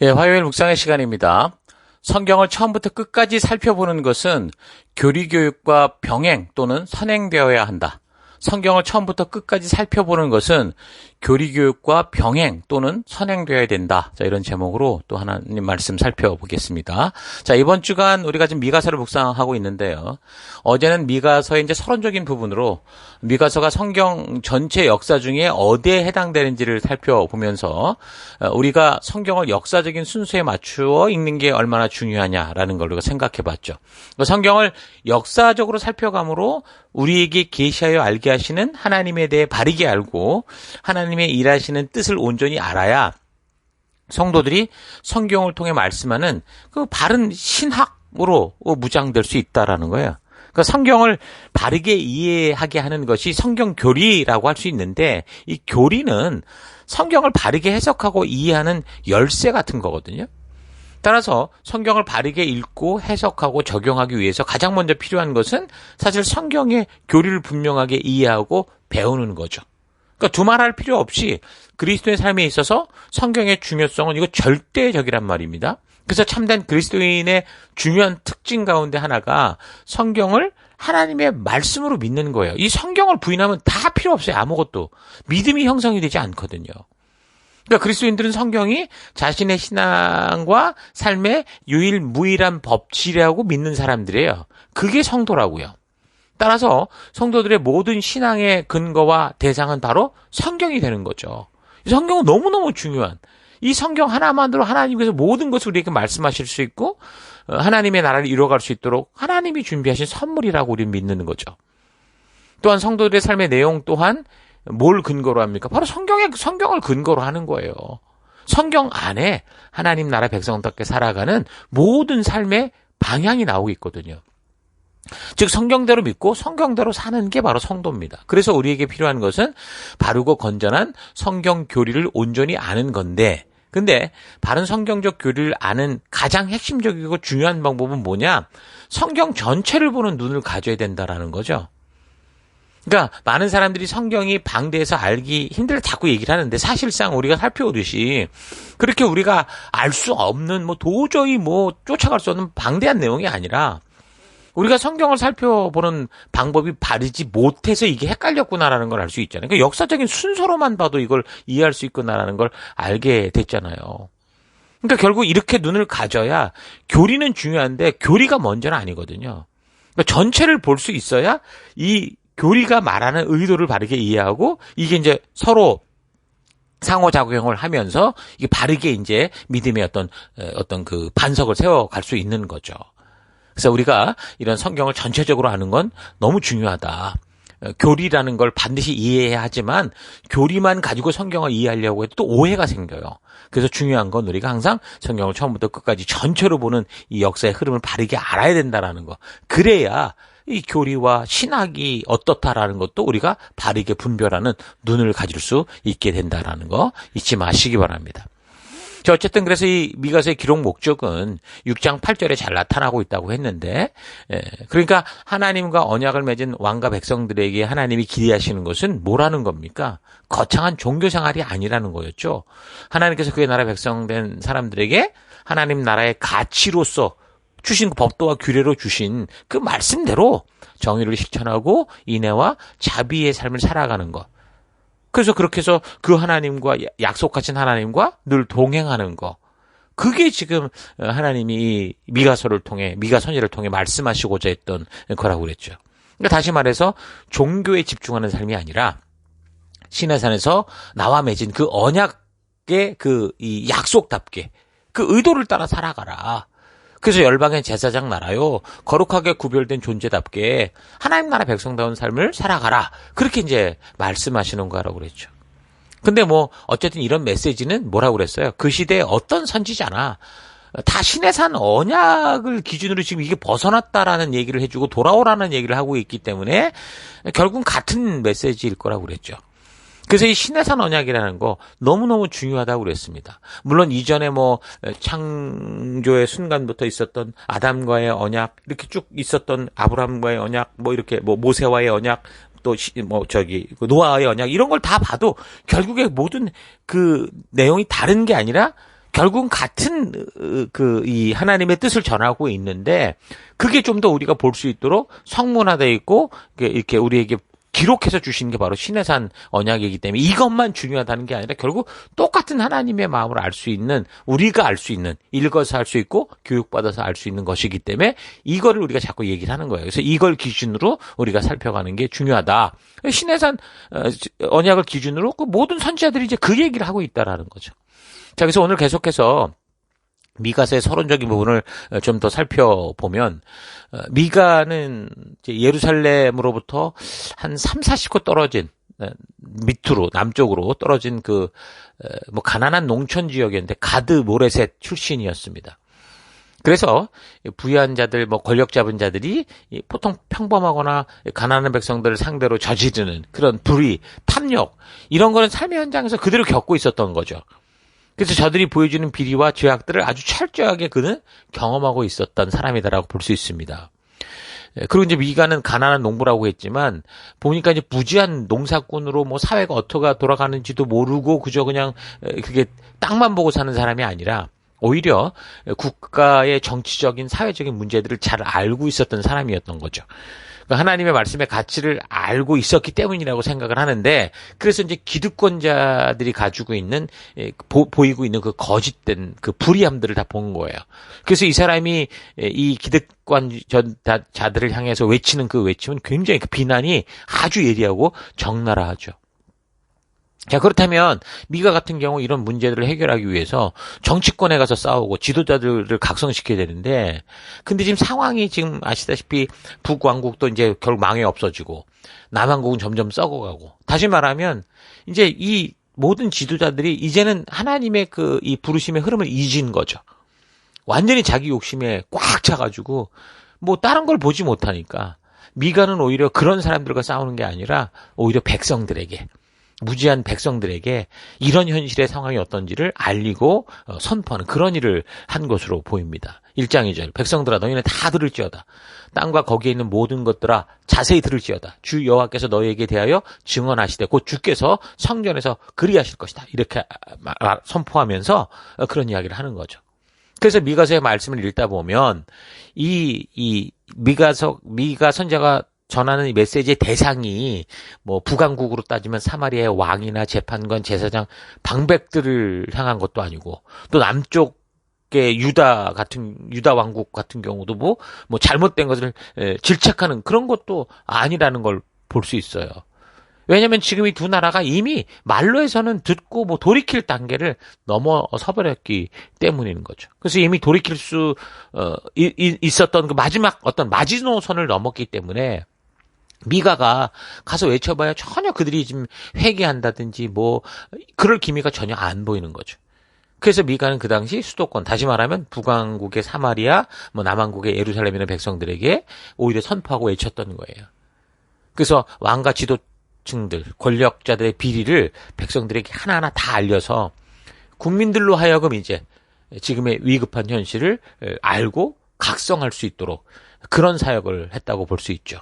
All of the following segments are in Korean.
예, 화요일 묵상의 시간입니다. 성경을 처음부터 끝까지 살펴보는 것은 교리교육과 병행 또는 선행되어야 한다. 성경을 처음부터 끝까지 살펴보는 것은 교리교육과 병행 또는 선행되어야 된다. 자, 이런 제목으로 또 하나님 말씀 살펴보겠습니다. 자, 이번 주간 우리가 지금 미가서를 묵상하고 있는데요. 어제는 미가서의 이제 서론적인 부분으로 미가서가 성경 전체 역사 중에 어디에 해당되는지를 살펴보면서 우리가 성경을 역사적인 순서에 맞추어 읽는 게 얼마나 중요하냐라는 걸 우리가 생각해 봤죠. 성경을 역사적으로 살펴감으로 우리에게 계시하여 알게 하시는 하나님에 대해 바르게 알고 하나님의 일하시는 뜻을 온전히 알아야 성도들이 성경을 통해 말씀하는 그 바른 신학으로 무장될 수 있다라는 거예요. 그러니까 성경을 바르게 이해하게 하는 것이 성경 교리라고 할 수 있는데, 이 교리는 성경을 바르게 해석하고 이해하는 열쇠 같은 거거든요. 따라서 성경을 바르게 읽고 해석하고 적용하기 위해서 가장 먼저 필요한 것은 사실 성경의 교리를 분명하게 이해하고 배우는 거죠. 그러니까 두말할 필요 없이 그리스도의 삶에 있어서 성경의 중요성은 이거 절대적이란 말입니다. 그래서 참된 그리스도인의 중요한 특징 가운데 하나가 성경을 하나님의 말씀으로 믿는 거예요. 이 성경을 부인하면 다 필요 없어요. 아무것도. 믿음이 형성이 되지 않거든요. 그러니까 그리스도인들은 성경이 자신의 신앙과 삶의 유일무이한 법칙이라고 믿는 사람들이에요. 그게 성도라고요. 따라서 성도들의 모든 신앙의 근거와 대상은 바로 성경이 되는 거죠. 이 성경은 너무너무 중요한, 이 성경 하나만으로 하나님께서 모든 것을 우리에게 말씀하실 수 있고 하나님의 나라를 이루어갈 수 있도록 하나님이 준비하신 선물이라고 우리는 믿는 거죠. 또한 성도들의 삶의 내용 또한 뭘 근거로 합니까? 바로 성경을 근거로 하는 거예요. 성경 안에 하나님 나라 백성답게 살아가는 모든 삶의 방향이 나오고 있거든요. 즉 성경대로 믿고 성경대로 사는 게 바로 성도입니다. 그래서 우리에게 필요한 것은 바르고 건전한 성경 교리를 온전히 아는 건데, 근데 바른 성경적 교리를 아는 가장 핵심적이고 중요한 방법은 뭐냐? 성경 전체를 보는 눈을 가져야 된다라는 거죠. 그러니까 많은 사람들이 성경이 방대해서 알기 힘들다 자꾸 얘기를 하는데, 사실상 우리가 살펴보듯이 그렇게 우리가 알 수 없는 도저히 쫓아갈 수 없는 방대한 내용이 아니라 우리가 성경을 살펴보는 방법이 바르지 못해서 이게 헷갈렸구나라는 걸 알 수 있잖아요. 그러니까 역사적인 순서로만 봐도 이걸 이해할 수 있구나라는 걸 알게 됐잖아요. 그러니까 결국 이렇게 눈을 가져야, 교리는 중요한데 교리가 먼저는 아니거든요. 그러니까 전체를 볼 수 있어야 이 교리가 말하는 의도를 바르게 이해하고 이게 이제 서로 상호작용을 하면서 이게 바르게 이제 믿음의 어떤 그 반석을 세워갈 수 있는 거죠. 그래서 우리가 이런 성경을 전체적으로 아는 건 너무 중요하다. 교리라는 걸 반드시 이해해야 하지만 교리만 가지고 성경을 이해하려고 해도 또 오해가 생겨요. 그래서 중요한 건 우리가 항상 성경을 처음부터 끝까지 전체로 보는 이 역사의 흐름을 바르게 알아야 된다는 거. 그래야 이 교리와 신학이 어떻다라는 것도 우리가 바르게 분별하는 눈을 가질 수 있게 된다는 거 잊지 마시기 바랍니다. 자, 어쨌든 그래서 이 미가서의 기록 목적은 6장 8절에 잘 나타나고 있다고 했는데, 그러니까 하나님과 언약을 맺은 왕과 백성들에게 하나님이 기대하시는 것은 뭐라는 겁니까? 거창한 종교 생활이 아니라는 거였죠. 하나님께서 그의 나라 백성된 사람들에게 하나님 나라의 가치로서 주신 법도와 규례로 주신 그 말씀대로 정의를 실천하고 인애와 자비의 삶을 살아가는 것. 그래서 그렇게 해서 그 하나님과, 약속하신 하나님과 늘 동행하는 거. 그게 지금 하나님이 이 미가서를 통해, 미가선지를 통해 말씀하시고자 했던 거라고 그랬죠. 그러니까 다시 말해서 종교에 집중하는 삶이 아니라 시내산에서 나와 맺은 그 언약의 이 약속답게 그 의도를 따라 살아가라. 그래서 열방의 제사장 나라요, 거룩하게 구별된 존재답게 하나님 나라 백성다운 삶을 살아가라. 그렇게 이제 말씀하시는 거라고 그랬죠. 근데 어쨌든 이런 메시지는 뭐라고 그랬어요? 그 시대에 어떤 선지자나 다 신의 산 언약을 기준으로 지금 이게 벗어났다라는 얘기를 해주고 돌아오라는 얘기를 하고 있기 때문에 결국은 같은 메시지일 거라고 그랬죠. 그래서 이 신의 산 언약이라는 거 너무너무 중요하다고 그랬습니다. 물론 이전에 창조의 순간부터 있었던 아담과의 언약, 이렇게 쭉 있었던 아브라함과의 언약, 이렇게 모세와의 언약, 또 노아의 언약, 이런 걸 다 봐도 결국에 모든 그 내용이 다른 게 아니라 결국은 같은 이 하나님의 뜻을 전하고 있는데 그게 좀 더 우리가 볼 수 있도록 성문화되어 있고 이렇게 우리에게 기록해서 주시는 게 바로 시내산 언약이기 때문에 이것만 중요하다는 게 아니라 결국 똑같은 하나님의 마음을 알 수 있는, 우리가 알 수 있는, 읽어서 알 수 있고 교육받아서 알 수 있는 것이기 때문에 이거를 우리가 자꾸 얘기를 하는 거예요. 그래서 이걸 기준으로 우리가 살펴가는 게 중요하다. 시내산 언약을 기준으로 그 모든 선지자들이 이제 그 얘기를 하고 있다라는 거죠. 자, 그래서 오늘 계속해서 미가서의 서론적인 부분을 좀 더 살펴보면, 미가는 이제 예루살렘으로부터 한 3, 40코 떨어진, 밑으로, 남쪽으로 떨어진 가난한 농촌 지역이었는데, 가드 모레셋 출신이었습니다. 그래서 부유한 자들, 권력 잡은 자들이 보통 평범하거나 가난한 백성들을 상대로 저지르는 그런 불의, 탐욕, 이런 거는 삶의 현장에서 그대로 겪고 있었던 거죠. 그래서 저들이 보여주는 비리와 죄악들을 아주 철저하게 그는 경험하고 있었던 사람이다라고 볼 수 있습니다. 그리고 이제 미가는 가난한 농부라고 했지만 보니까 이제 무지한 농사꾼으로 사회가 어떻게 돌아가는지도 모르고 그저 그냥 그게 땅만 보고 사는 사람이 아니라 오히려 국가의 정치적인 사회적인 문제들을 잘 알고 있었던 사람이었던 거죠. 하나님의 말씀의 가치를 알고 있었기 때문이라고 생각을 하는데, 그래서 이제 기득권자들이 가지고 있는, 보이고 있는 그 거짓된 그 불의함들을 다 본 거예요. 그래서 이 사람이 이 기득권자들을 향해서 외치는 그 외침은 굉장히 그 비난이 아주 예리하고 적나라하죠. 자, 그렇다면 미가 같은 경우 이런 문제들을 해결하기 위해서 정치권에 가서 싸우고 지도자들을 각성시켜야 되는데, 근데 지금 상황이 지금 아시다시피 북왕국도 이제 결국 망해 없어지고 남왕국은 점점 썩어가고, 다시 말하면 이제 이 모든 지도자들이 이제는 하나님의 이 부르심의 흐름을 잊은 거죠. 완전히 자기 욕심에 꽉 차가지고 다른 걸 보지 못하니까 미가는 오히려 그런 사람들과 싸우는 게 아니라 오히려 백성들에게, 무지한 백성들에게 이런 현실의 상황이 어떤지를 알리고 선포하는 그런 일을 한 것으로 보입니다. 1장 2절, 백성들아 너희는 다 들을지어다. 땅과 거기에 있는 모든 것들아 자세히 들을지어다. 주 여호와께서 너희에게 대하여 증언하시되 곧 주께서 성전에서 그리하실 것이다. 이렇게 선포하면서 그런 이야기를 하는 거죠. 그래서 미가서의 말씀을 읽다 보면 이 미가 선지자가 전하는 이 메시지의 대상이 북왕국으로 따지면 사마리아의 왕이나 재판관, 제사장, 방백들을 향한 것도 아니고, 또 남쪽의 유다 왕국 같은 경우도 잘못된 것을 질책하는 그런 것도 아니라는 걸 볼 수 있어요. 왜냐면 지금 이 두 나라가 이미 말로 해서는 듣고 돌이킬 단계를 넘어서 버렸기 때문인 거죠. 그래서 이미 돌이킬 수 있었던 그 마지막 어떤 마지노선을 넘었기 때문에 미가가 가서 외쳐봐야 전혀 그들이 지금 회개한다든지 그럴 기미가 전혀 안 보이는 거죠. 그래서 미가는 그 당시 수도권, 다시 말하면 북왕국의 사마리아, 남왕국의 예루살렘이라는 백성들에게 오히려 선포하고 외쳤던 거예요. 그래서 왕과 지도층들, 권력자들의 비리를 백성들에게 하나하나 다 알려서 국민들로 하여금 이제 지금의 위급한 현실을 알고 각성할 수 있도록 그런 사역을 했다고 볼 수 있죠.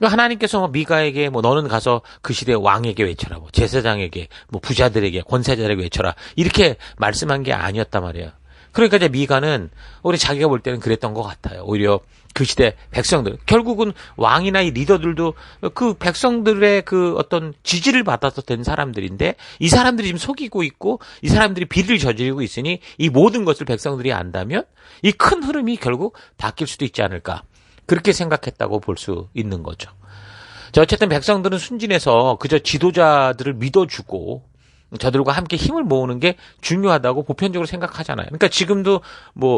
하나님께서 미가에게 너는 가서 그 시대 왕에게 외쳐라, 제사장에게, 부자들에게, 권세자들에게 외쳐라, 이렇게 말씀한 게 아니었단 말이에요. 그러니까 이제 미가는 우리 자기가 볼 때는 그랬던 것 같아요. 오히려 그 시대 백성들, 결국은 왕이나 이 리더들도 그 백성들의 그 어떤 지지를 받아서 된 사람들인데, 이 사람들이 지금 속이고 있고 이 사람들이 비리를 저지르고 있으니 이 모든 것을 백성들이 안다면 이 큰 흐름이 결국 닦일 수도 있지 않을까, 그렇게 생각했다고 볼 수 있는 거죠. 자, 어쨌든 백성들은 순진해서 그저 지도자들을 믿어주고 저들과 함께 힘을 모으는 게 중요하다고 보편적으로 생각하잖아요. 그러니까 지금도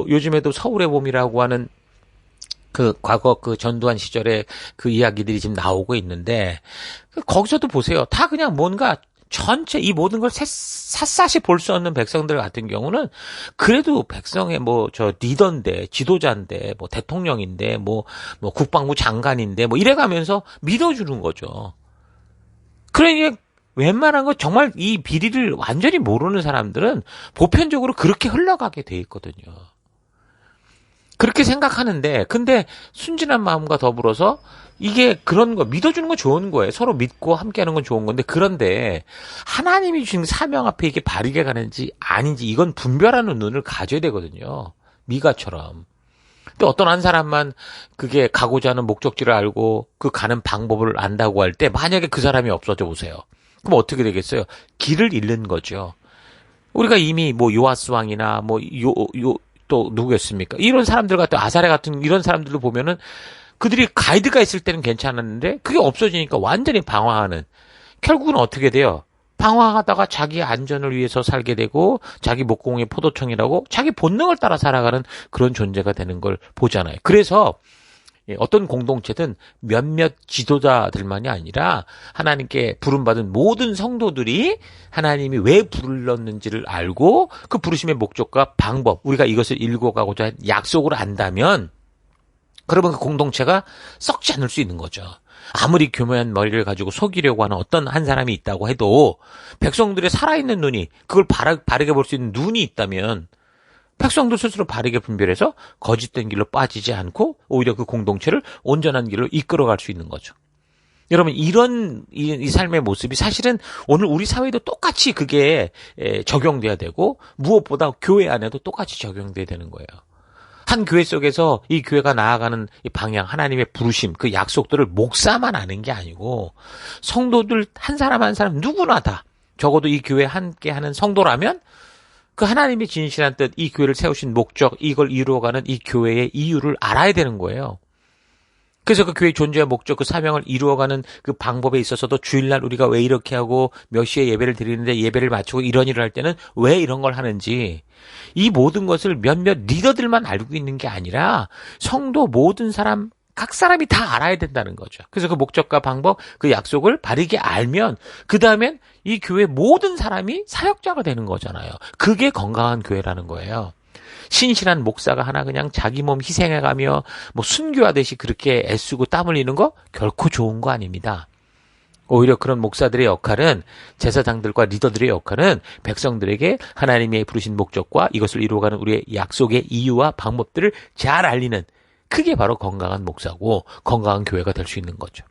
요즘에도 서울의 봄이라고 하는 과거 전두환 시절의 그 이야기들이 지금 나오고 있는데, 거기서도 보세요. 다 그냥 뭔가 전체 이 모든 걸 샅샅이 볼 수 없는 백성들 같은 경우는 그래도 백성의 리더인데, 지도자인데, 대통령인데, 국방부 장관인데, 이래가면서 믿어주는 거죠. 그러니까 웬만한 거 정말 이 비리를 완전히 모르는 사람들은 보편적으로 그렇게 흘러가게 돼 있거든요. 그렇게 생각하는데, 근데 순진한 마음과 더불어서 이게 그런 거, 믿어주는 건 좋은 거예요. 서로 믿고 함께하는 건 좋은 건데, 그런데 하나님이 주신 사명 앞에 이게 바르게 가는지 아닌지 이건 분별하는 눈을 가져야 되거든요. 미가처럼. 또 어떤 한 사람만 그게 가고자 하는 목적지를 알고 그 가는 방법을 안다고 할 때 만약에 그 사람이 없어져 보세요. 그럼 어떻게 되겠어요? 길을 잃는 거죠. 우리가 이미 뭐 요아스 왕이나 뭐 또 누구였습니까? 이런 사람들 같은 아사레 같은 이런 사람들도 보면은 그들이 가이드가 있을 때는 괜찮았는데 그게 없어지니까 완전히 방황하는. 결국은 어떻게 돼요? 방황하다가 자기 안전을 위해서 살게 되고 자기 목공의 포도청이라고 자기 본능을 따라 살아가는 그런 존재가 되는 걸 보잖아요. 그래서 어떤 공동체든 몇몇 지도자들만이 아니라 하나님께 부름받은 모든 성도들이 하나님이 왜 불렀는지를 알고 그 부르심의 목적과 방법, 우리가 이것을 읽어가고자 한 약속을 안다면 그러면 그 공동체가 썩지 않을 수 있는 거죠. 아무리 교묘한 머리를 가지고 속이려고 하는 어떤 한 사람이 있다고 해도 백성들의 살아있는 눈이 그걸 바르게 볼 수 있는 눈이 있다면 백성도 스스로 바르게 분별해서 거짓된 길로 빠지지 않고 오히려 그 공동체를 온전한 길로 이끌어갈 수 있는 거죠. 여러분 이런 이 삶의 모습이 사실은 오늘 우리 사회도 똑같이 그게 적용돼야 되고 무엇보다 교회 안에도 똑같이 적용돼야 되는 거예요. 한 교회 속에서 이 교회가 나아가는 이 방향, 하나님의 부르심, 그 약속들을 목사만 아는 게 아니고 성도들 한 사람 한 사람 누구나 다 적어도 이 교회에 함께하는 성도라면 그 하나님의 진실한 뜻, 이 교회를 세우신 목적, 이걸 이루어가는 이 교회의 이유를 알아야 되는 거예요. 그래서 그 교회의 존재와 목적, 그 사명을 이루어가는 그 방법에 있어서도 주일날 우리가 왜 이렇게 하고 몇 시에 예배를 드리는데 예배를 마치고 이런 일을 할 때는 왜 이런 걸 하는지 이 모든 것을 몇몇 리더들만 알고 있는 게 아니라 성도 모든 사람, 각 사람이 다 알아야 된다는 거죠. 그래서 그 목적과 방법, 그 약속을 바르게 알면 그 다음엔 이 교회 모든 사람이 사역자가 되는 거잖아요. 그게 건강한 교회라는 거예요. 신실한 목사가 하나 그냥 자기 몸 희생해가며 뭐 순교하듯이 그렇게 애쓰고 땀 흘리는 거 결코 좋은 거 아닙니다. 오히려 그런 목사들의 역할은 제사장들과 리더들의 역할은 백성들에게 하나님의 부르신 목적과 이것을 이루어가는 우리의 약속의 이유와 방법들을 잘 알리는 그게 바로 건강한 목사고 건강한 교회가 될 수 있는 거죠.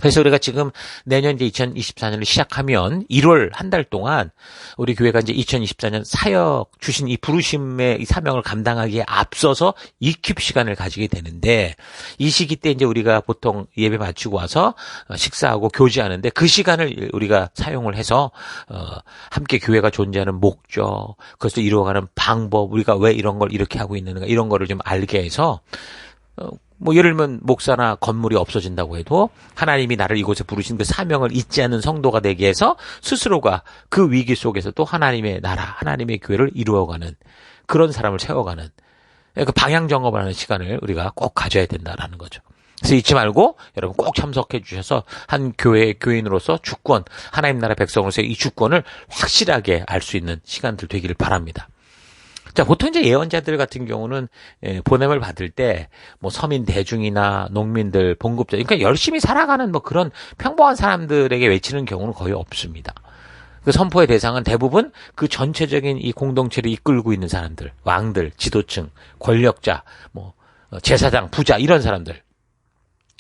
그래서 우리가 지금 내년 이제 2024년을 시작하면 1월 한 달 동안 우리 교회가 이제 2024년 사역 주신 이 부르심의 이 사명을 감당하기에 앞서서 익힙 시간을 가지게 되는데 이 시기 때 이제 우리가 보통 예배 마치고 와서 식사하고 교제하는데 그 시간을 우리가 사용을 해서 함께 교회가 존재하는 목적, 그것을 이루어가는 방법, 우리가 왜 이런 걸 이렇게 하고 있는가 이런 거를 좀 알게 해서 뭐 예를 들면 목사나 건물이 없어진다고 해도 하나님이 나를 이곳에 부르신 그 사명을 잊지 않는 성도가 되게 해서 스스로가 그 위기 속에서도 하나님의 나라, 하나님의 교회를 이루어가는 그런 사람을 세워가는 그 방향 점검을 하는 시간을 우리가 꼭 가져야 된다라는 거죠. 그래서 잊지 말고 여러분 꼭 참석해 주셔서 한 교회의 교인으로서 주권, 하나님 나라 백성으로서 이 주권을 확실하게 알 수 있는 시간들 되기를 바랍니다. 자, 보통 이제 예언자들 같은 경우는 보냄을 받을 때 뭐 서민 대중이나 농민들, 봉급자, 그러니까 열심히 살아가는 뭐 그런 평범한 사람들에게 외치는 경우는 거의 없습니다. 그 선포의 대상은 대부분 그 전체적인 이 공동체를 이끌고 있는 사람들, 왕들, 지도층, 권력자, 뭐 제사장, 부자 이런 사람들.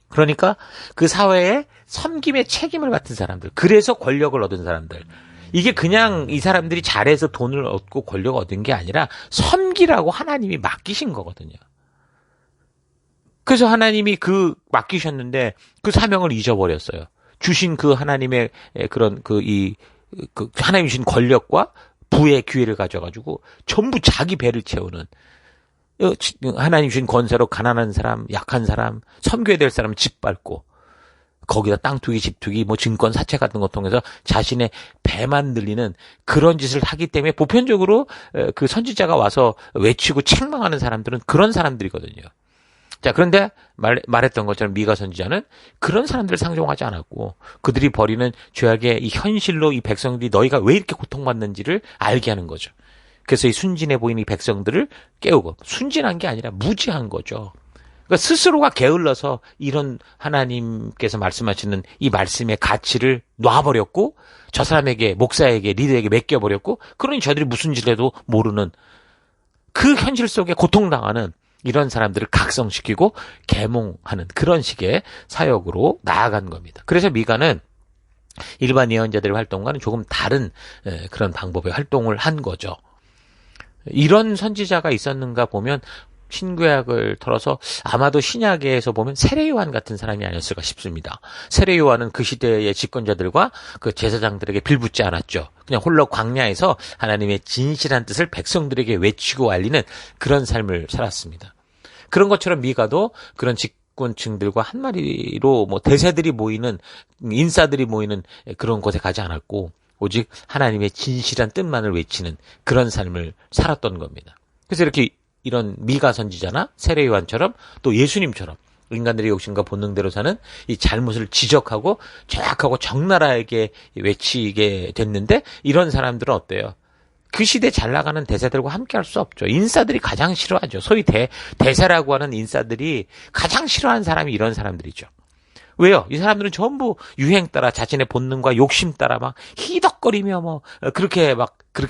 그러니까 그 사회에 섬김의 책임을 맡은 사람들, 그래서 권력을 얻은 사람들. 이게 그냥 이 사람들이 잘해서 돈을 얻고 권력을 얻은 게 아니라 섬기라고 하나님이 맡기신 거거든요. 그래서 하나님이 그 맡기셨는데 그 사명을 잊어버렸어요. 주신 그 하나님의 그런 하나님 주신 권력과 부의 기회를 가져가지고 전부 자기 배를 채우는 하나님 주신 권세로 가난한 사람, 약한 사람, 섬겨야 될 사람 짓밟고 거기다 땅 투기, 집 투기, 뭐 증권 사채 같은 거 통해서 자신의 배만 늘리는 그런 짓을 하기 때문에 보편적으로 그 선지자가 와서 외치고 책망하는 사람들은 그런 사람들이거든요. 자, 그런데 말했던 것처럼 미가 선지자는 그런 사람들을 상종하지 않았고 그들이 벌이는 죄악의 이 현실로 이 백성들이 너희가 왜 이렇게 고통받는지를 알게 하는 거죠. 그래서 이 순진해 보이는 이 백성들을 깨우고 순진한 게 아니라 무지한 거죠. 그러니까 스스로가 게을러서 이런 하나님께서 말씀하시는 이 말씀의 가치를 놔버렸고 저 사람에게 목사에게 리더에게 맡겨버렸고 그러니 저들이 무슨 짓을 해도 모르는 그 현실 속에 고통당하는 이런 사람들을 각성시키고 계몽하는 그런 식의 사역으로 나아간 겁니다. 그래서 미가는 일반 예언자들의 활동과는 조금 다른 그런 방법의 활동을 한 거죠. 이런 선지자가 있었는가 보면 신구약을 털어서 아마도 신약에서 보면 세례요한 같은 사람이 아니었을까 싶습니다. 세례요한은 그 시대의 집권자들과 그 제사장들에게 빌붙지 않았죠. 그냥 홀로 광야에서 하나님의 진실한 뜻을 백성들에게 외치고 알리는 그런 삶을 살았습니다. 그런 것처럼 미가도 그런 집권층들과 한 마리로 뭐 대세들이 모이는, 인싸들이 모이는 그런 곳에 가지 않았고 오직 하나님의 진실한 뜻만을 외치는 그런 삶을 살았던 겁니다. 그래서 이렇게 이런 미가 선지자나 세례 요한처럼 또 예수님처럼 인간들의 욕심과 본능대로 사는 이 잘못을 지적하고 정확하고 적나라하게 외치게 됐는데, 이런 사람들은 어때요? 그 시대 잘 나가는 대사들과 함께 할 수 없죠. 인싸들이 가장 싫어하죠. 소위 대사라고 하는 인싸들이 가장 싫어하는 사람이 이런 사람들이죠. 왜요? 이 사람들은 전부 유행 따라 자신의 본능과 욕심 따라 막 희덕거리며 뭐 그렇게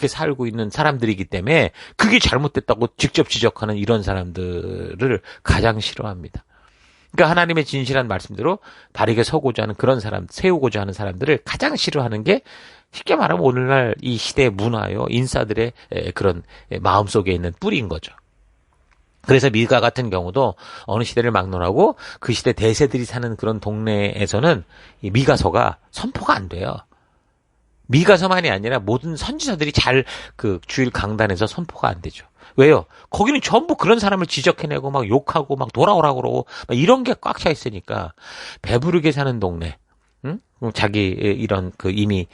살고 있는 사람들이기 때문에 그게 잘못됐다고 직접 지적하는 이런 사람들을 가장 싫어합니다. 그러니까 하나님의 진실한 말씀대로 바르게 서고자 하는 그런 사람, 세우고자 하는 사람들을 가장 싫어하는 게 쉽게 말하면 오늘날 이 시대의 문화요, 인싸들의 그런 마음속에 있는 뿌리인 거죠. 그래서 미가 같은 경우도 어느 시대를 막론하고 그 시대 대세들이 사는 그런 동네에서는 이 미가서가 선포가 안 돼요. 미가서만이 아니라 모든 선지자들이 잘 그 주일 강단에서 선포가 안 되죠. 왜요? 거기는 전부 그런 사람을 지적해내고 막 욕하고 막 돌아오라고 그러고 막 이런 게 꽉 차 있으니까 배부르게 사는 동네, 응? 자기 이런 그 이미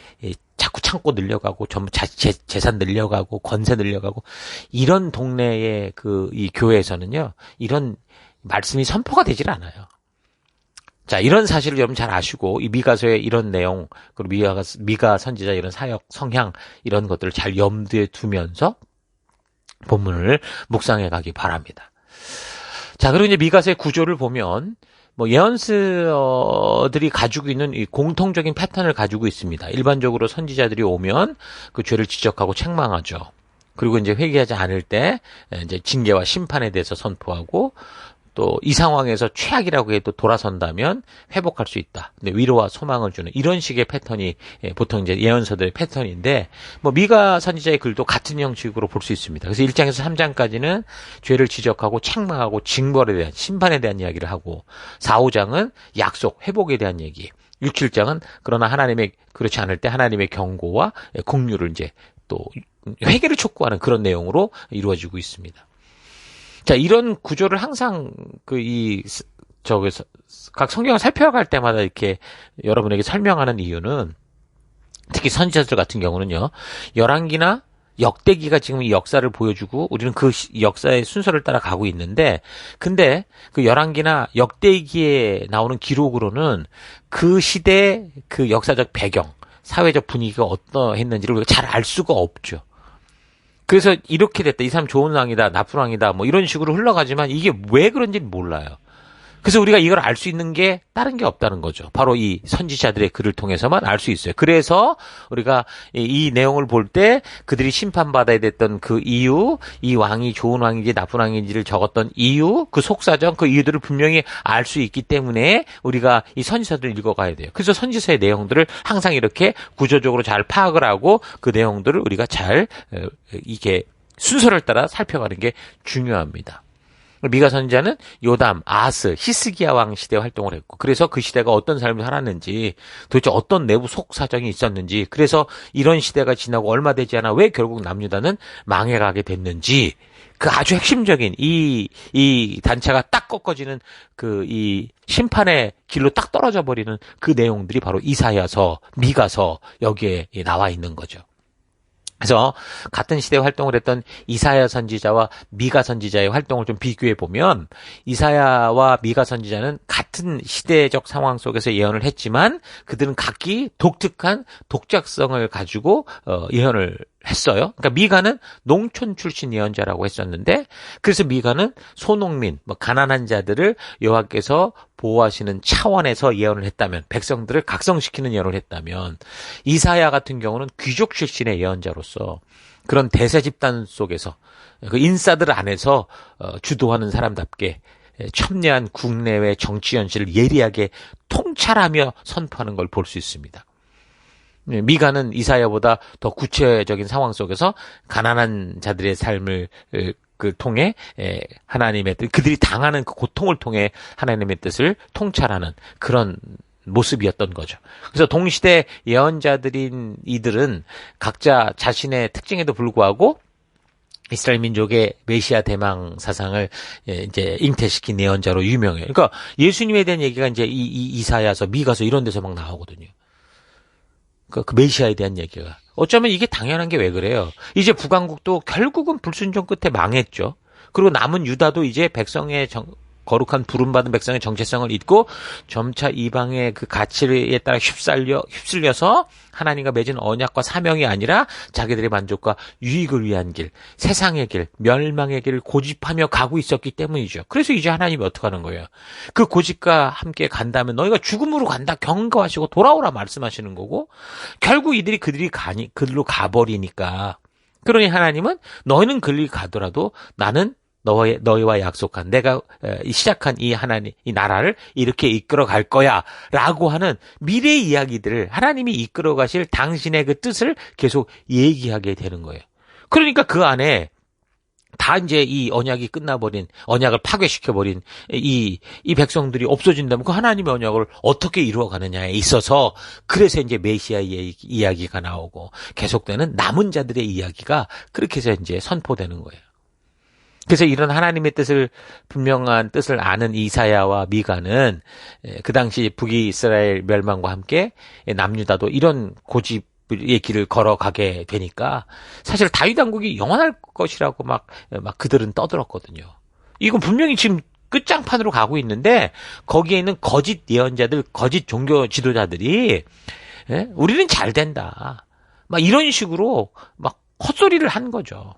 자꾸 창고 늘려가고 전부 재산 늘려가고 권세 늘려가고 이런 동네의 그 이 교회에서는요, 이런 말씀이 선포가 되질 않아요. 자, 이런 사실을 여러분 잘 아시고 이 미가서의 이런 내용, 그리고 미가 선지자 이런 사역 성향 이런 것들을 잘 염두에 두면서 본문을 묵상해 가기 바랍니다. 자, 그리고 이제 미가서의 구조를 보면 뭐 예언서들이 가지고 있는 이 공통적인 패턴을 가지고 있습니다. 일반적으로 선지자들이 오면 그 죄를 지적하고 책망하죠. 그리고 이제 회개하지 않을 때 이제 징계와 심판에 대해서 선포하고, 또 이 상황에서 최악이라고 해도 돌아선다면 회복할 수 있다. 근데 위로와 소망을 주는 이런 식의 패턴이 보통 이제 예언서들의 패턴인데, 뭐 미가 선지자의 글도 같은 형식으로 볼 수 있습니다. 그래서 1장에서 3장까지는 죄를 지적하고 책망하고 징벌에 대한 심판에 대한 이야기를 하고, 4, 5장은 약속, 회복에 대한 얘기, 6, 7장은 그러나 하나님의 그렇지 않을 때 하나님의 경고와 긍휼을 이제 또 회개를 촉구하는 그런 내용으로 이루어지고 있습니다. 자, 이런 구조를 항상 각 성경을 살펴갈 때마다 이렇게 여러분에게 설명하는 이유는, 특히 선지자들 같은 경우는요, 열왕기나 역대기가 지금 이 역사를 보여주고 우리는 그 역사의 순서를 따라 가고 있는데, 근데 그 열왕기나 역대기에 나오는 기록으로는 그 시대 그 역사적 배경, 사회적 분위기가 어떠했는지를 우리가 잘 알 수가 없죠. 그래서 이렇게 됐다, 이 사람 좋은 왕이다, 나쁜 왕이다, 뭐 이런 식으로 흘러가지만 이게 왜 그런지는 몰라요. 그래서 우리가 이걸 알 수 있는 게 다른 게 없다는 거죠. 바로 이 선지자들의 글을 통해서만 알 수 있어요. 그래서 우리가 이 내용을 볼 때 그들이 심판받아야 됐던 그 이유, 이 왕이 좋은 왕인지 나쁜 왕인지를 적었던 이유, 그 속사정, 그 이유들을 분명히 알 수 있기 때문에 우리가 이 선지자들을 읽어가야 돼요. 그래서 선지서의 내용들을 항상 이렇게 구조적으로 잘 파악을 하고 그 내용들을 우리가 잘 이게 순서를 따라 살펴가는 게 중요합니다. 미가 선지자는 요담, 아스, 히스기야 왕 시대 활동을 했고, 그래서 그 시대가 어떤 삶을 살았는지, 도대체 어떤 내부 속사정이 있었는지, 그래서 이런 시대가 지나고 얼마 되지 않아 왜 결국 남유다는 망해가게 됐는지, 그 아주 핵심적인 이 단체가 딱 꺾어지는 이 심판의 길로 딱 떨어져 버리는 그 내용들이 바로 이사야서, 미가서 여기에 나와 있는 거죠. 그래서 같은 시대에 활동을 했던 이사야 선지자와 미가 선지자의 활동을 좀 비교해 보면, 이사야와 미가 선지자는 같은 시대적 상황 속에서 예언을 했지만 그들은 각기 독특한 독작성을 가지고 예언을 했어요. 그러니까 미가는 농촌 출신 예언자라고 했었는데, 그래서 미가는 소농민, 가난한 자들을 여호와께서 보호하시는 차원에서 예언을 했다면, 백성들을 각성시키는 예언을 했다면, 이사야 같은 경우는 귀족 출신의 예언자로서 그런 대세 집단 속에서 그 인사들 안에서 주도하는 사람답게 첨예한 국내외 정치 현실을 예리하게 통찰하며 선포하는 걸 볼 수 있습니다. 미가는 이사야보다 더 구체적인 상황 속에서 가난한 자들의 삶을 통해 하나님의 뜻, 그들이 당하는 그 고통을 통해 하나님의 뜻을 통찰하는 그런 모습이었던 거죠. 그래서 동시대 예언자들인 이들은 각자 자신의 특징에도 불구하고 이스라엘 민족의 메시아 대망 사상을 이제 잉태시킨 예언자로 유명해요. 그러니까 예수님에 대한 얘기가 이제 이사야서, 미가서 이런 데서 막 나오거든요. 그 메시아에 대한 얘기가. 어쩌면 이게 당연한 게 왜 그래요? 이제 북왕국도 결국은 불순종 끝에 망했죠. 그리고 남은 유다도 이제 백성의 거룩한 부름받은 백성의 정체성을 잊고 점차 이방의 그 가치에 따라 휩쓸려서 하나님과 맺은 언약과 사명이 아니라 자기들의 만족과 유익을 위한 길, 세상의 길, 멸망의 길을 고집하며 가고 있었기 때문이죠. 그래서 이제 하나님이 어떻게 하는 거예요? 그 고집과 함께 간다면 너희가 죽음으로 간다 경고하시고 돌아오라 말씀하시는 거고, 결국 이들이 그들로 가버리니까, 그러니 하나님은 너희는 그리 가더라도 나는 너희와 약속한 내가 시작한 이 나라를 이렇게 이끌어 갈 거야 라고 하는 미래 이야기들을 하나님이 이끌어 가실 당신의 그 뜻을 계속 얘기하게 되는 거예요. 그러니까 그 안에 다 이제 이 언약이 끝나버린, 언약을 파괴시켜버린 이 백성들이 없어진다면 그 하나님의 언약을 어떻게 이루어가느냐에 있어서, 그래서 이제 메시아의 이야기가 나오고 계속되는 남은 자들의 이야기가 그렇게 해서 이제 선포되는 거예요. 그래서 이런 하나님의 분명한 뜻을 아는 이사야와 미가는 그 당시 북이스라엘 멸망과 함께 남유다도 이런 고집의 길을 걸어가게 되니까 사실 다윗 왕국이 영원할 것이라고 막 그들은 떠들었거든요. 이건 분명히 지금 끝장판으로 가고 있는데 거기에 있는 거짓 예언자들, 거짓 종교 지도자들이 우리는 잘 된다, 막 이런 식으로 막 헛소리를 한 거죠.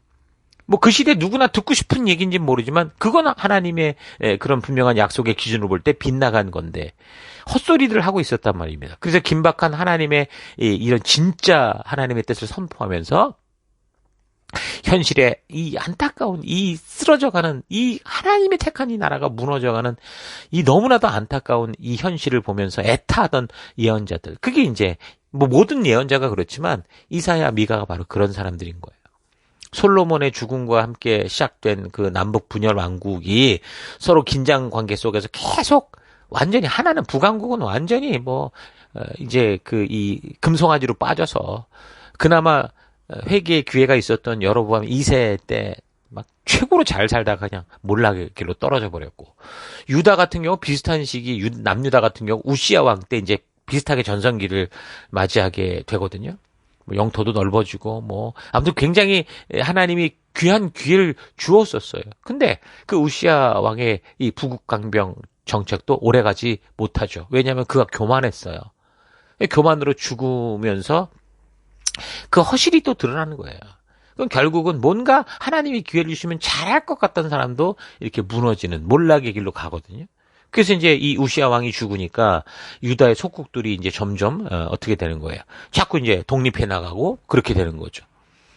뭐 그 시대 누구나 듣고 싶은 얘기인지는 모르지만 그건 하나님의 그런 분명한 약속의 기준으로 볼 때 빗나간 건데 헛소리들을 하고 있었단 말입니다. 그래서 긴박한 하나님의 이런 진짜 하나님의 뜻을 선포하면서 현실에 이 안타까운, 이 쓰러져가는, 이 하나님의 택한 이 나라가 무너져가는 이 너무나도 안타까운 이 현실을 보면서 애타하던 예언자들, 그게 이제 뭐 모든 예언자가 그렇지만 이사야, 미가가 바로 그런 사람들인 거예요. 솔로몬의 죽음과 함께 시작된 그 남북 분열 왕국이 서로 긴장 관계 속에서 계속 완전히 하나는 북왕국은 완전히 이제 이 금송아지로 빠져서 그나마 회개의 기회가 있었던 여로보암 2세 때 막 최고로 잘 살다가 그냥 몰락의 길로 떨어져 버렸고, 유다 같은 경우 비슷한 시기, 남유다 같은 경우 우시야 왕 때 이제 비슷하게 전성기를 맞이하게 되거든요. 영토도 넓어지고 아무튼 굉장히 하나님이 귀한 기회를 주었었어요. 근데 그 우시야 왕의 이 부국강병 정책도 오래가지 못하죠. 왜냐하면 그가 교만했어요. 교만으로 죽으면서 그 허실이 또 드러나는 거예요. 그럼 결국은 뭔가 하나님이 기회를 주시면 잘할 것 같던 사람도 이렇게 무너지는 몰락의 길로 가거든요. 그래서 이제 이 우시야 왕이 죽으니까 유다의 속국들이 이제 점점 어떻게 되는 거예요? 자꾸 이제 독립해 나가고 그렇게 되는 거죠.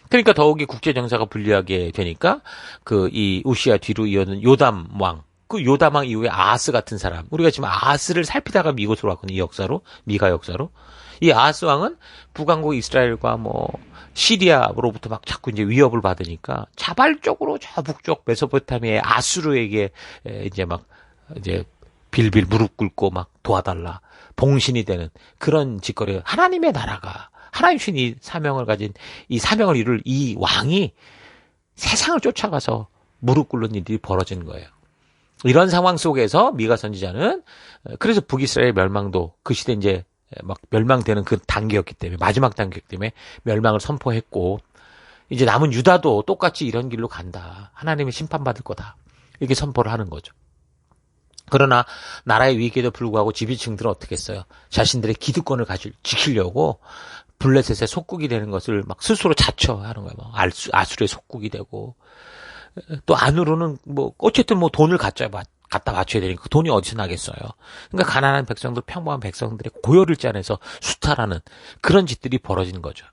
그러니까 더욱이 국제 정세가 불리하게 되니까 그 이 우시야 뒤로 이어는 요담 왕, 그 요담 왕 이후에 아하스 같은 사람, 우리가 지금 아하스를 살피다가 이곳으로 왔거든요. 이 역사로, 미가 역사로. 이 아하스 왕은 북왕국 이스라엘과 시리아로부터 막 자꾸 이제 위협을 받으니까 자발적으로 저 북쪽 메소포타미아의 아수르에게 이제 빌빌 무릎 꿇고 막 도와달라, 봉신이 되는 그런 짓거리. 하나님의 나라가, 하나님 신 이 사명을 가진, 이 사명을 이룰 이 왕이 세상을 쫓아가서 무릎 꿇는 일이 벌어지는 거예요. 이런 상황 속에서 미가 선지자는, 그래서 북이스라엘 멸망도 그 시대 이제 막 멸망되는 그 단계였기 때문에, 마지막 단계였기 때문에 멸망을 선포했고, 이제 남은 유다도 똑같이 이런 길로 간다, 하나님의 심판받을 거다, 이렇게 선포를 하는 거죠. 그러나 나라의 위기에도 불구하고 지휘층들은 어떻게 했어요? 자신들의 기득권을 지키려고 블레셋의 속국이 되는 것을 막 스스로 자처하는 거예요. 아수르의 속국이 되고, 또 안으로는 어쨌든 돈을 갖다 맞춰야 되니까 그 돈이 어디서 나겠어요. 그러니까 가난한 백성들, 평범한 백성들의 고열을 짜내서 수탈하는 그런 짓들이 벌어지는 거죠.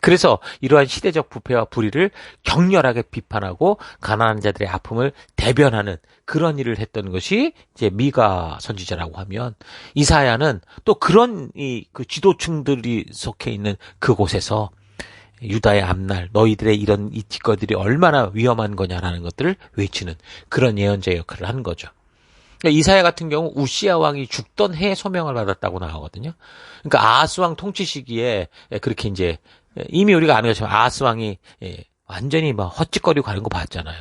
그래서 이러한 시대적 부패와 불의를 격렬하게 비판하고 가난한 자들의 아픔을 대변하는 그런 일을 했던 것이 이제 미가 선지자라고 하면, 이사야는 또 그런 그 지도층들이 속해 있는 그곳에서 유다의 앞날, 너희들의 이런 이 뒷거들이 얼마나 위험한 거냐라는 것들을 외치는 그런 예언자 역할을 한 거죠. 그러니까 이사야 같은 경우 우시야 왕이 죽던 해에 소명을 받았다고 나오거든요. 그러니까 아하스 왕 통치 시기에 그렇게 이제 이미 우리가 아는 것처럼 아하스 왕이 완전히 막 헛짓거리고 가는 거 봤잖아요.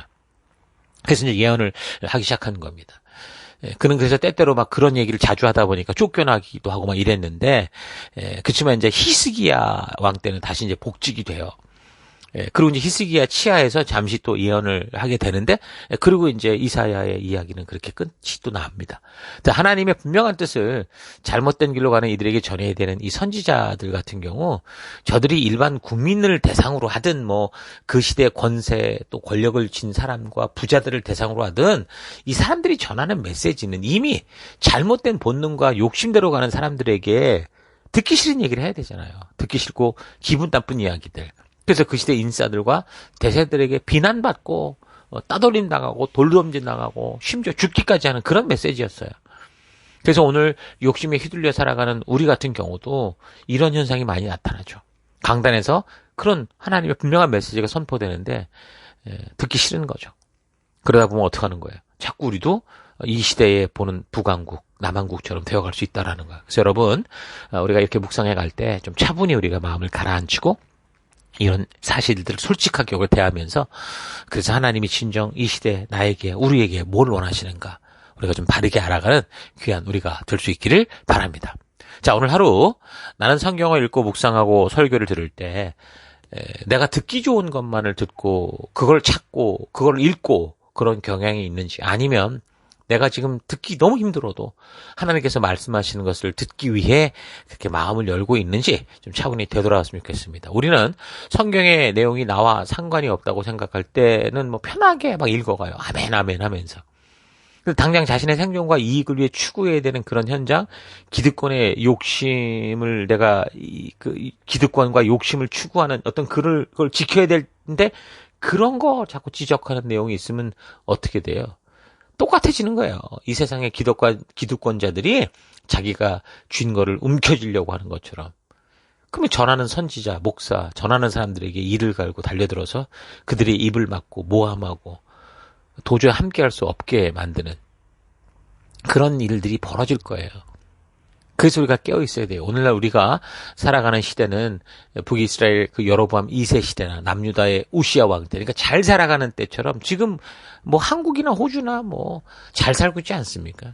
그래서 이제 예언을 하기 시작한 겁니다. 그는 그래서 때때로 막 그런 얘기를 자주 하다 보니까 쫓겨나기도 하고 막 이랬는데, 그렇지만 이제 히스기야 왕 때는 다시 이제 복직이 돼요. 그리고 이제 히스기야 치하에서 잠시 또 예언을 하게 되는데, 그리고 이제 이사야의 이야기는 그렇게 끝이 또 납니다. 하나님의 분명한 뜻을 잘못된 길로 가는 이들에게 전해야 되는 이 선지자들 같은 경우, 저들이 일반 국민을 대상으로 하든 뭐 그 시대 권세 또 권력을 쥔 사람과 부자들을 대상으로 하든, 이 사람들이 전하는 메시지는 이미 잘못된 본능과 욕심대로 가는 사람들에게 듣기 싫은 얘기를 해야 되잖아요. 듣기 싫고 기분 나쁜 이야기들. 그래서 그 시대 인사들과 대세들에게 비난받고 따돌림 당하고 돌dom질 당하고 심지어 죽기까지 하는 그런 메시지였어요. 그래서 오늘 욕심에 휘둘려 살아가는 우리 같은 경우도 이런 현상이 많이 나타나죠. 강단에서 그런 하나님의 분명한 메시지가 선포되는데 듣기 싫은 거죠. 그러다 보면 어떻게 하는 거예요? 자꾸 우리도 이 시대에 보는 북왕국, 남한국처럼 되어갈 수 있다라는 거예요. 그래서 여러분, 우리가 이렇게 묵상해 갈 때 좀 차분히 우리가 마음을 가라앉히고 이런 사실들을 솔직하게 대하면서, 그래서 하나님이 진정 이 시대 나에게 우리에게 뭘 원하시는가 우리가 좀 바르게 알아가는 귀한 우리가 될 수 있기를 바랍니다. 자, 오늘 하루 나는 성경을 읽고 묵상하고 설교를 들을 때 내가 듣기 좋은 것만을 듣고 그걸 찾고 그걸 읽고 그런 경향이 있는지, 아니면 내가 지금 듣기 너무 힘들어도 하나님께서 말씀하시는 것을 듣기 위해 그렇게 마음을 열고 있는지 좀 차분히 되돌아왔으면 좋겠습니다. 우리는 성경의 내용이 나와 상관이 없다고 생각할 때는 뭐 편하게 막 읽어가요. 아멘 아멘 하면서. 당장 자신의 생존과 이익을 위해 추구해야 되는 그런 현장, 기득권의 욕심을 내가 기득권과 욕심을 추구하는 어떤 그걸 지켜야 되는데, 그런 거 자꾸 지적하는 내용이 있으면 어떻게 돼요? 똑같아지는 거예요. 이 세상의 기득권자들이 자기가 쥔 거를 움켜쥐려고 하는 것처럼. 그러면 전하는 선지자, 목사, 전하는 사람들에게 이를 갈고 달려들어서 그들의 입을 막고 모함하고 도저히 함께할 수 없게 만드는 그런 일들이 벌어질 거예요. 그래서 우리가 깨어 있어야 돼요. 오늘날 우리가 살아가는 시대는 북이스라엘 그 여로보암 2세 시대나 남유다의 우시야 왕 때, 그러니까 잘 살아가는 때처럼 지금 뭐 한국이나 호주나 뭐 잘 살고 있지 않습니까?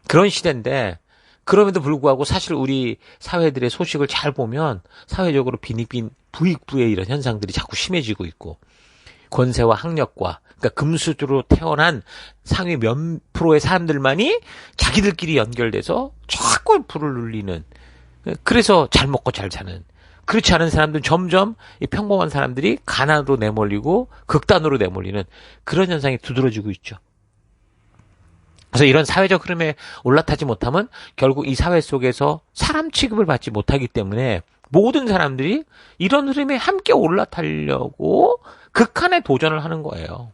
그런 시대인데, 그럼에도 불구하고 사실 우리 사회들의 소식을 잘 보면 사회적으로 빈익빈 부익부의 이런 현상들이 자꾸 심해지고 있고, 권세와 학력과, 그러니까 금수저로 태어난 상위 몇 프로의 사람들만이 자기들끼리 연결돼서 자꾸 불을 눌리는, 그래서 잘 먹고 잘 사는, 그렇지 않은 사람들은 점점 이 평범한 사람들이 가난으로 내몰리고 극단으로 내몰리는 그런 현상이 두드러지고 있죠. 그래서 이런 사회적 흐름에 올라타지 못하면 결국 이 사회 속에서 사람 취급을 받지 못하기 때문에 모든 사람들이 이런 흐름에 함께 올라타려고 극한의 도전을 하는 거예요.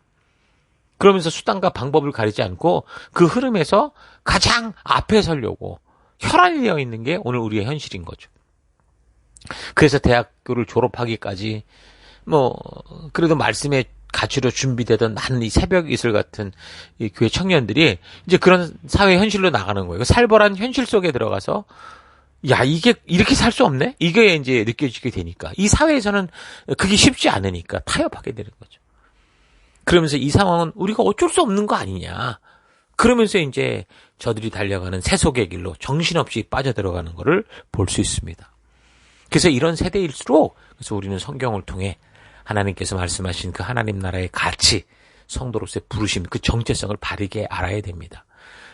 그러면서 수단과 방법을 가리지 않고 그 흐름에서 가장 앞에 서려고 혈안이 되어 있는 게 오늘 우리의 현실인 거죠. 그래서 대학교를 졸업하기까지 뭐 그래도 말씀의 가치로 준비되던 많은 이 새벽 이슬 같은 이 교회 청년들이 이제 그런 사회 현실로 나가는 거예요. 살벌한 현실 속에 들어가서 야, 이게 이렇게 살 수 없네? 이게 이제 느껴지게 되니까, 이 사회에서는 그게 쉽지 않으니까 타협하게 되는 거죠. 그러면서 이 상황은 우리가 어쩔 수 없는 거 아니냐. 그러면서 이제 저들이 달려가는 세속의 길로 정신없이 빠져들어가는 거를 볼 수 있습니다. 그래서 이런 세대일수록, 그래서 우리는 성경을 통해 하나님께서 말씀하신 그 하나님 나라의 가치, 성도로서의 부르심, 그 정체성을 바르게 알아야 됩니다.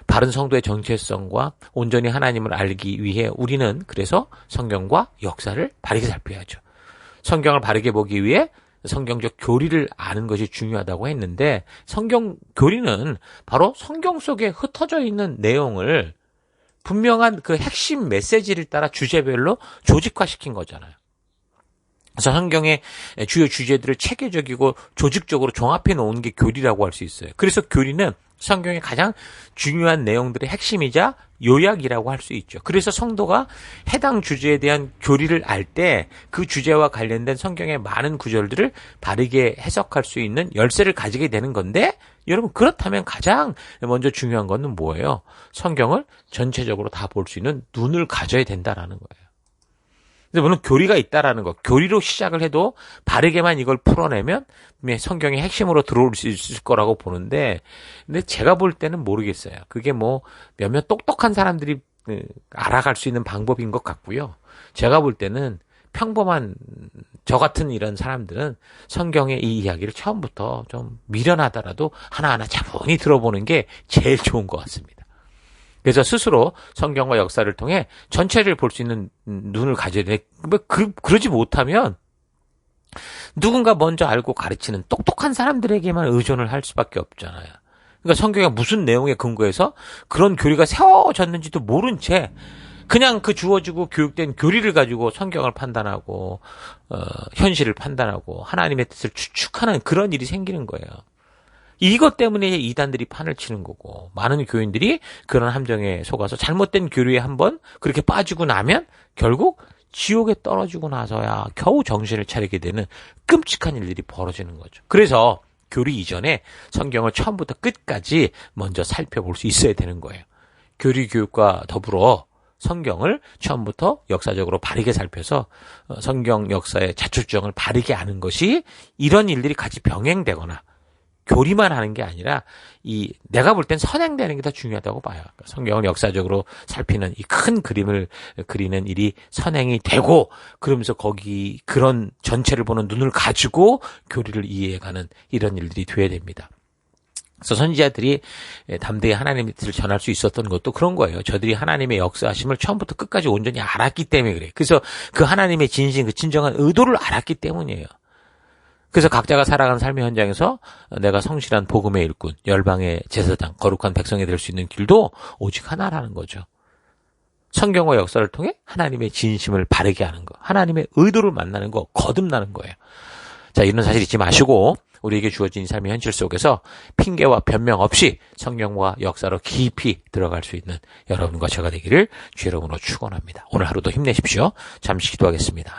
바른 성도의 정체성과 온전히 하나님을 알기 위해 우리는 그래서 성경과 역사를 바르게 살펴야죠. 성경을 바르게 보기 위해 성경적 교리를 아는 것이 중요하다고 했는데, 성경 교리는 바로 성경 속에 흩어져 있는 내용을 분명한 그 핵심 메시지를 따라 주제별로 조직화시킨 거잖아요. 그래서 성경의 주요 주제들을 체계적이고 조직적으로 종합해 놓은 게 교리라고 할 수 있어요. 그래서 교리는 성경의 가장 중요한 내용들의 핵심이자 요약이라고 할 수 있죠. 그래서 성도가 해당 주제에 대한 교리를 알 때 그 주제와 관련된 성경의 많은 구절들을 바르게 해석할 수 있는 열쇠를 가지게 되는 건데, 여러분 그렇다면 가장 먼저 중요한 거는 뭐예요? 성경을 전체적으로 다 볼 수 있는 눈을 가져야 된다라는 거예요. 근데 물론 교리가 있다라는 거, 교리로 시작을 해도 바르게만 이걸 풀어내면 성경의 핵심으로 들어올 수 있을 거라고 보는데, 근데 제가 볼 때는 모르겠어요. 그게 뭐 몇몇 똑똑한 사람들이 알아갈 수 있는 방법인 것 같고요. 제가 볼 때는 평범한 저 같은 이런 사람들은 성경의 이 이야기를 처음부터 좀 미련하더라도 하나하나 차분히 들어보는 게 제일 좋은 것 같습니다. 그래서 스스로 성경과 역사를 통해 전체를 볼 수 있는 눈을 가져야 돼. 그러지 못하면 누군가 먼저 알고 가르치는 똑똑한 사람들에게만 의존을 할 수밖에 없잖아요. 그러니까 성경에 무슨 내용에 근거해서 그런 교리가 세워졌는지도 모른 채 그냥 그 주어지고 교육된 교리를 가지고 성경을 판단하고 현실을 판단하고 하나님의 뜻을 추측하는 그런 일이 생기는 거예요. 이것 때문에 이단들이 판을 치는 거고, 많은 교인들이 그런 함정에 속아서 잘못된 교리에 한번 그렇게 빠지고 나면 결국 지옥에 떨어지고 나서야 겨우 정신을 차리게 되는 끔찍한 일들이 벌어지는 거죠. 그래서 교리 이전에 성경을 처음부터 끝까지 먼저 살펴볼 수 있어야 되는 거예요. 교리 교육과 더불어 성경을 처음부터 역사적으로 바르게 살펴서 성경 역사의 자초지종을 바르게 아는 것이, 이런 일들이 같이 병행되거나 교리만 하는 게 아니라 내가 볼 땐 선행되는 게 더 중요하다고 봐요. 성경을 역사적으로 살피는 이 큰 그림을 그리는 일이 선행이 되고, 그러면서 거기 그런 전체를 보는 눈을 가지고 교리를 이해해가는 이런 일들이 돼야 됩니다. 그래서 선지자들이 담대히 하나님의 뜻을 전할 수 있었던 것도 그런 거예요. 저들이 하나님의 역사하심을 처음부터 끝까지 온전히 알았기 때문에 그래요. 그래서 그 하나님의 진심, 그 진정한 의도를 알았기 때문이에요. 그래서 각자가 살아가는 삶의 현장에서 내가 성실한 복음의 일꾼, 열방의 제사장, 거룩한 백성이 될 수 있는 길도 오직 하나라는 거죠. 성경과 역사를 통해 하나님의 진심을 바르게 하는 거, 하나님의 의도를 만나는 거, 거듭나는 거예요. 자, 이런 사실 잊지 마시고 우리에게 주어진 삶의 현실 속에서 핑계와 변명 없이 성경과 역사로 깊이 들어갈 수 있는 여러분과 제가 되기를 주 여러분으로 축원합니다. 오늘 하루도 힘내십시오. 잠시 기도하겠습니다.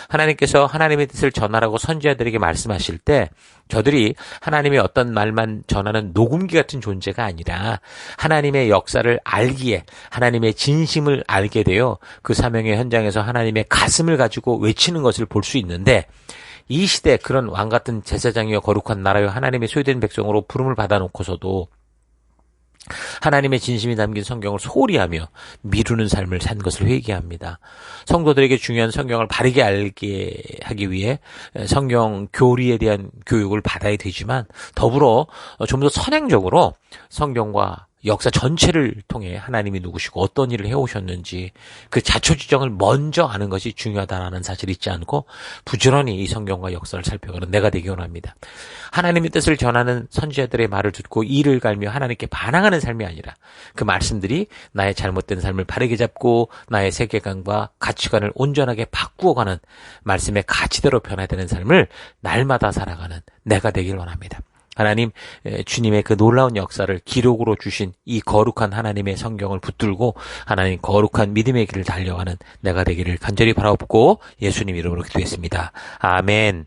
하나님께서 하나님의 뜻을 전하라고 선지자들에게 말씀하실 때 저들이 하나님의 어떤 말만 전하는 녹음기 같은 존재가 아니라 하나님의 역사를 알기에, 하나님의 진심을 알게 되어 그 사명의 현장에서 하나님의 가슴을 가지고 외치는 것을 볼 수 있는데, 이 시대 그런 왕같은 제사장이여 거룩한 나라여 하나님의 소유된 백성으로 부름을 받아놓고서도 하나님의 진심이 담긴 성경을 소홀히 하며 미루는 삶을 산 것을 회개합니다. 성도들에게 중요한 성경을 바르게 알게 하기 위해 성경 교리에 대한 교육을 받아야 되지만, 더불어 좀 더 선행적으로 성경과 역사 전체를 통해 하나님이 누구시고 어떤 일을 해오셨는지 그 자초지종을 먼저 아는 것이 중요하다는 사실을 잊지 않고 부지런히 이 성경과 역사를 살펴가는 내가 되기 원합니다. 하나님의 뜻을 전하는 선지자들의 말을 듣고 이를 갈며 하나님께 반항하는 삶이 아니라 그 말씀들이 나의 잘못된 삶을 바르게 잡고 나의 세계관과 가치관을 온전하게 바꾸어가는 말씀의 가치대로 변화되는 삶을 날마다 살아가는 내가 되길 원합니다. 하나님, 주님의 그 놀라운 역사를 기록으로 주신 이 거룩한 하나님의 성경을 붙들고 하나님 거룩한 믿음의 길을 달려가는 내가 되기를 간절히 바라옵고 예수님 이름으로 기도했습니다. 아멘.